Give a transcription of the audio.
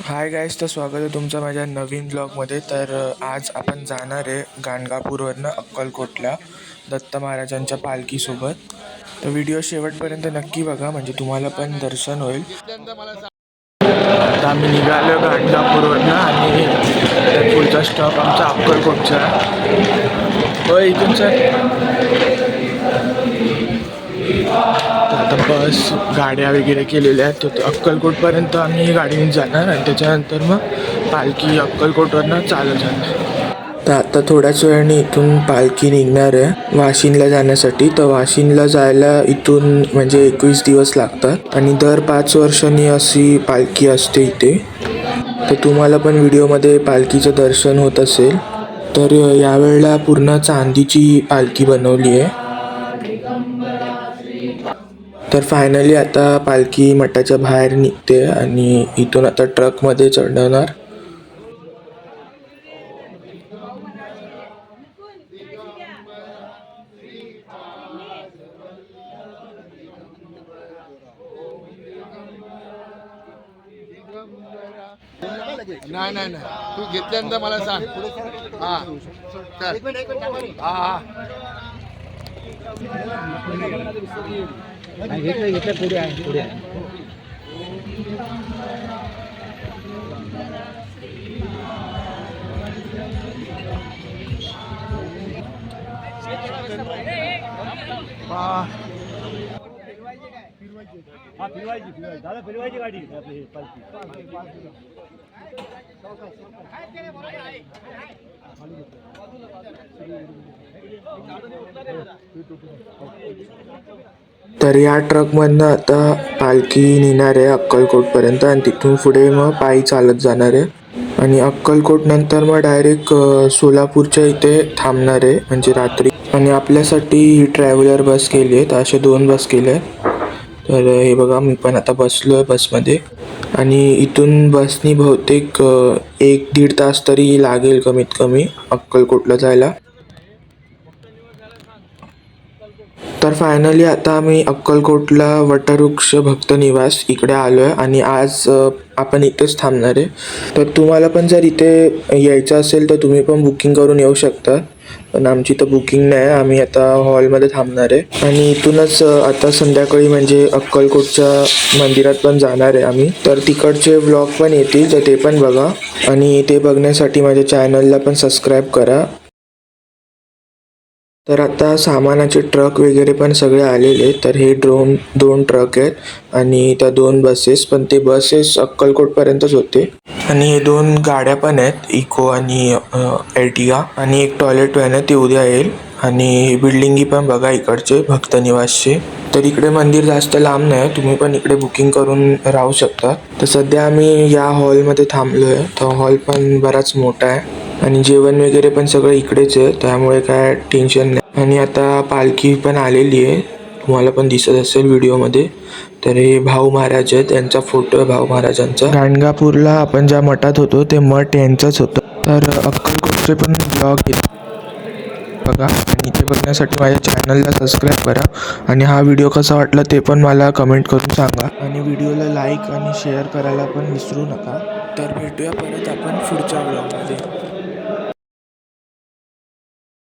Hi guys, तर स्वागत आहे तुमचं माझ्या नवीन ब्लॉगमध्ये. तर आज आपण जाणार आहे गाणगापूरवरनं अक्कलकोटला दत्त महाराजांच्या पालखीसोबत. तर व्हिडिओ शेवटपर्यंत नक्की बघा, म्हणजे तुम्हाला पण दर्शन होईल. आता आम्ही निघालो गाणगापूरवरनं आणि पुढचा स्टॉप आमचा अक्कलकोटचा. हो, इथून आता बस गाड्या वगैरे केलेल्या आहेत. तर अक्कलकोटपर्यंत आम्ही गाडीने जाणार आणि त्याच्यानंतर मग पालखी अक्कलकोटवरनं चालत जाणार. तर आता थोड्याच वेळाने इथून पालखी निघणार आहे वाशिंदला जाण्यासाठी. तर वाशिंदला जायला इथून म्हणजे 21 दिवस लागतात आणि दर 5 वर्षांनी अशी पालखी असते इथे. तर तुम्हाला पण व्हिडिओमध्ये पालखीचं दर्शन होत असेल. तर यावेळेला पूर्ण चांदीची पालखी बनवली आहे. तर फायनली आता पालखी मठाच्या बाहेर निघते आणि इथून आता ट्रकमध्ये चढवणार. नाही नाही नाही, तू घेतल्यानंतर मला सांग. हा हा घेतलं पुढे आहे पुढे आहे. फिरवायची दादा, फिरवायची गाडी आपली पालखी. तर या ट्रकमधनं आता पालखी नेणार आहे अक्कलकोटपर्यंत आणि तिथून पुढे मग पायी चालत जाणार आहे. आणि अक्कलकोट नंतर मग डायरेक्ट सोलापूरच्या इथे थांबणार आहे म्हणजे रात्री. आणि आपल्यासाठी ही ट्रॅव्हलर बस केली आहे. तर असे 2 बस केले आहेत. तर हे बघा, मी पण आता बसलो आहे बसमध्ये आणि इथून बसनी बहुतेक 1-1.5 तास तरी लागेल कमीत कमी अक्कलकोटला जायला. तर फायनली आता आम्ही अक्कलकोटला वटवृक्ष भक्त निवास इकडे आलो आहे आणि आज आपण इथेच थांबणार आहे. तर तुम्हाला पण जर इथे यायचं असेल तर तुम्ही पण बुकिंग करून येऊ शकता. पण आमची तर बुकिंग नाही, आम्ही आता हॉलमध्ये थांबणार आहे. आणि इथूनच आता संध्याकाळी म्हणजे अक्कलकोटच्या मंदिरात पण जाणार आहे आम्ही. तर तिकडचे व्लॉग पण येतील, तर ते पण बघा. आणि ते बघण्यासाठी माझ्या चॅनलला पण सबस्क्राईब करा. तर आता सामानाचे ट्रक वगैरे पण सगळे आलेले. तर हे 2 ट्रक आहेत आणि त्या 2 बसेस, पण ते बसेस अक्कलकोटपर्यंतच होते. आणि हे 2 गाड्या पण आहेत, इको आणि एर्टिगा. आणि एक टॉयलेट व्हॅन आहे, ती उद्या येईल. आणि बिल्डिंगी पण बघा इकडचे भक्त निवासचे. तर इकडे मंदिर जास्त लांब नाही, तुम्ही पण इकडे बुकिंग करून राहू शकता. तर सध्या आम्ही या हॉलमध्ये थांबलो आहे. तर हॉल पण बराच मोठा आहे आणि जेवण वगैरे पण सगळं इकडेच आहे, त्यामुळे काय टेन्शन नाही. आणि आता पालखी पण आलेली आहे, तुम्हाला पण दिसत असेल व्हिडिओमध्ये. तर हे भाऊ महाराज आहेत, त्यांचा फोटो आहे भाऊ महाराजांचा. गाणगापूरला आपण ज्या मठात होतो ते मठ यांचंच होतं. तर अक्कलकोटचे पण ब्लॉग बघा आणि ते बघण्यासाठी माझ्या चॅनलला सबस्क्राईब करा. आणि हा व्हिडिओ कसा वाटला ते पण मला कमेंट करून सांगा. आणि व्हिडिओला लाईक आणि शेअर करायला पण विसरू नका. तर भेटूया परत आपण पुढच्या ब्लॉगमध्ये.